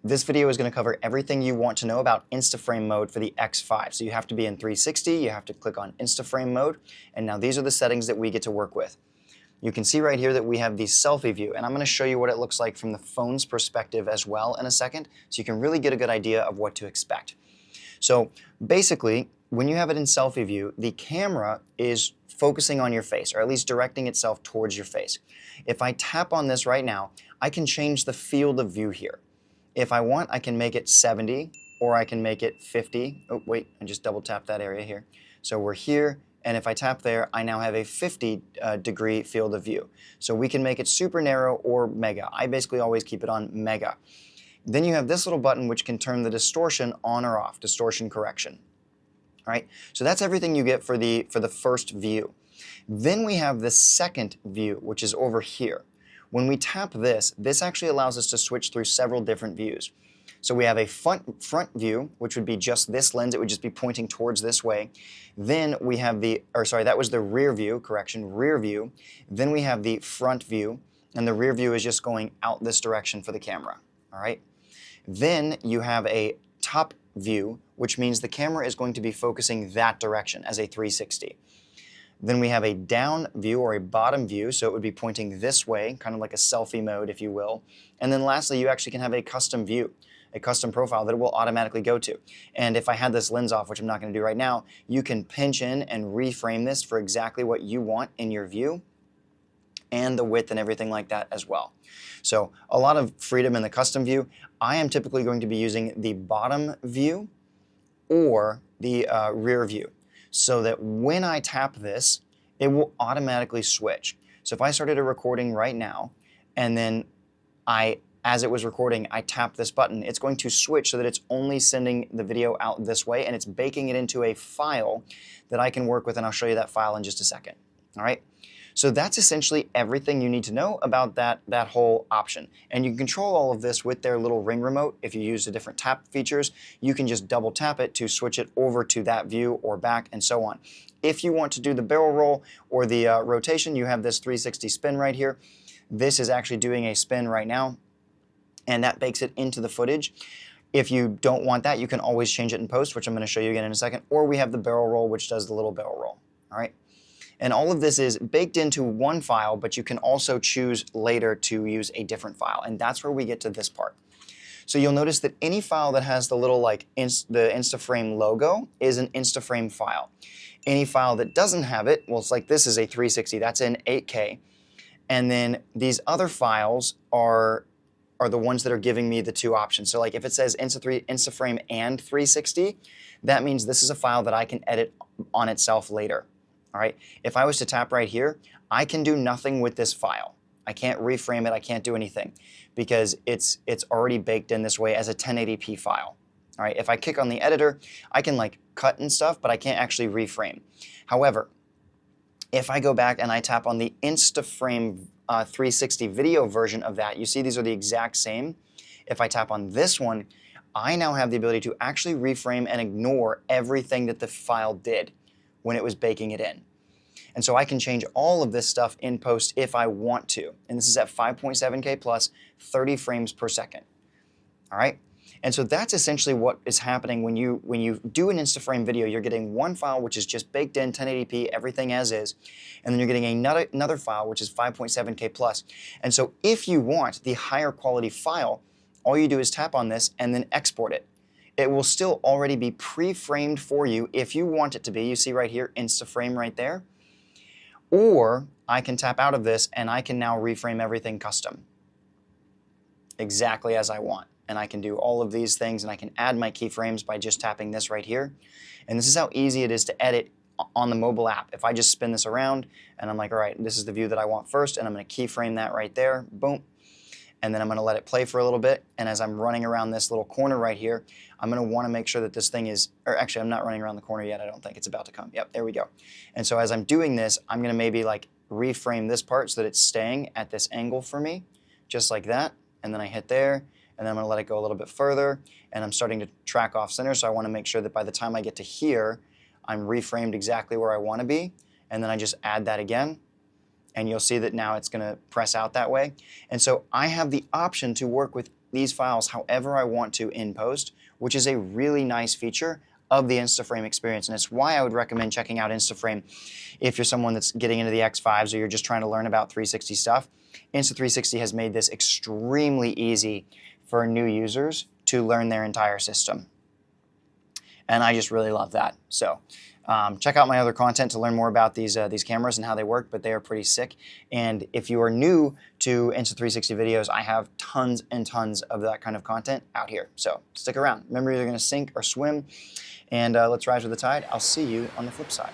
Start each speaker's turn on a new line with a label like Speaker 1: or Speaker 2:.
Speaker 1: This video is going to cover everything you want to know about InstaFrame mode for the X5. So you have to be in 360, you have to click on InstaFrame mode, and now these are the settings that we get to work with. You can see right here that we have the selfie view, and I'm going to show you what it looks like from the phone's perspective as well in a second, so you can really get a good idea of what to expect. So basically, when you have it in selfie view, the camera is focusing on your face, or at least directing itself towards your face. If I tap on this right now, I can change the field of view here. If I want, I can make it 70, or I can make it 50. Oh, wait, I just double tapped that area here. So we're here, and if I tap there, I now have a 50 degree field of view. So we can make it super narrow or mega. I basically always keep it on mega. Then you have this little button which can turn the distortion on or off, distortion correction. All right, so that's everything you get for the first view. Then we have the second view, which is over here. When we tap this, this actually allows us to switch through several different views. So we have a front view, which would be just this lens. It would just be pointing towards this way. Then we have that was the rear view, correction, rear view. Then we have the front view, and the rear view is just going out this direction for the camera, all right? Then you have a top view, which means the camera is going to be focusing that direction as a 360. Then we have a down view or a bottom view, so it would be pointing this way, kind of like a selfie mode, if you will. And then lastly, you actually can have a custom view, a custom profile that it will automatically go to. And if I had this lens off, which I'm not going to do right now, you can pinch in and reframe this for exactly what you want in your view, and the width and everything like that as well. So a lot of freedom in the custom view. I am typically going to be using the bottom view or the rear view, so that when I tap this, it will automatically switch. So if I started a recording right now, and then as it was recording, I tap this button, it's going to switch so that it's only sending the video out this way, and it's baking it into a file that I can work with, and I'll show you that file in just a second. All right? So that's essentially everything you need to know about that whole option. And you can control all of this with their little ring remote. If you use the different tap features, you can just double tap it to switch it over to that view or back and so on. If you want to do the barrel roll or the rotation, you have this 360 spin right here. This is actually doing a spin right now, and that bakes it into the footage. If you don't want that, you can always change it in post, which I'm going to show you again in a second, or we have the barrel roll, which does the little barrel roll. All right. And all of this is baked into one file, but you can also choose later to use a different file. And that's where we get to this part. So you'll notice that any file that has the little the InstaFrame logo is an InstaFrame file. Any file that doesn't have it, well, it's like this is a 360, that's in 8K. And then these other files are the ones that are giving me the two options. So like if it says InstaFrame and 360, that means this is a file that I can edit on itself later. All right. If I was to tap right here, I can do nothing with this file. I can't reframe it. I can't do anything because it's already baked in this way as a 1080p file. All right. If I click on the editor, I can like cut and stuff, but I can't actually reframe. However, if I go back and I tap on the InstaFrame 360 video version of that, you see these are the exact same. If I tap on this one, I now have the ability to actually reframe and ignore everything that the file did when it was baking it in. And so I can change all of this stuff in post if I want to. And this is at 5.7K plus 30 frames per second. All right? And so that's essentially what is happening when you do an InstaFrame video. You're getting one file which is just baked in 1080p, everything as is, and then you're getting another file which is 5.7K plus. And so if you want the higher quality file, all you do is tap on this and then export it. It will still already be pre-framed for you if you want it to be. You see right here, InstaFrame right there. Or I can tap out of this and I can now reframe everything custom, exactly as I want. And I can do all of these things, and I can add my keyframes by just tapping this right here. And this is how easy it is to edit on the mobile app. If I just spin this around and I'm like, all right, this is the view that I want first, and I'm going to keyframe that right there, boom. And then I'm going to let it play for a little bit. And as I'm running around this little corner right here, I'm going to want to make sure that this thing is, or actually I'm not running around the corner yet. I don't think it's about to come. Yep, there we go. And so as I'm doing this, I'm going to maybe like reframe this part so that it's staying at this angle for me, just like that. And then I hit there, and then I'm going to let it go a little bit further. And I'm starting to track off center. So I want to make sure that by the time I get to here, I'm reframed exactly where I want to be. And then I just add that again. And you'll see that now it's going to press out that way. And so I have the option to work with these files however I want to in post, which is a really nice feature of the InstaFrame experience. And it's why I would recommend checking out InstaFrame if you're someone that's getting into the X5s or you're just trying to learn about 360 stuff. Insta360 has made this extremely easy for new users to learn their entire system. And I just really love that. So check out my other content to learn more about these cameras and how they work, but they are pretty sick. And if you are new to Insta360 videos, I have tons and tons of that kind of content out here. So stick around. Remember, you're either going to sink or swim, and let's rise with the tide. I'll see you on the flip side.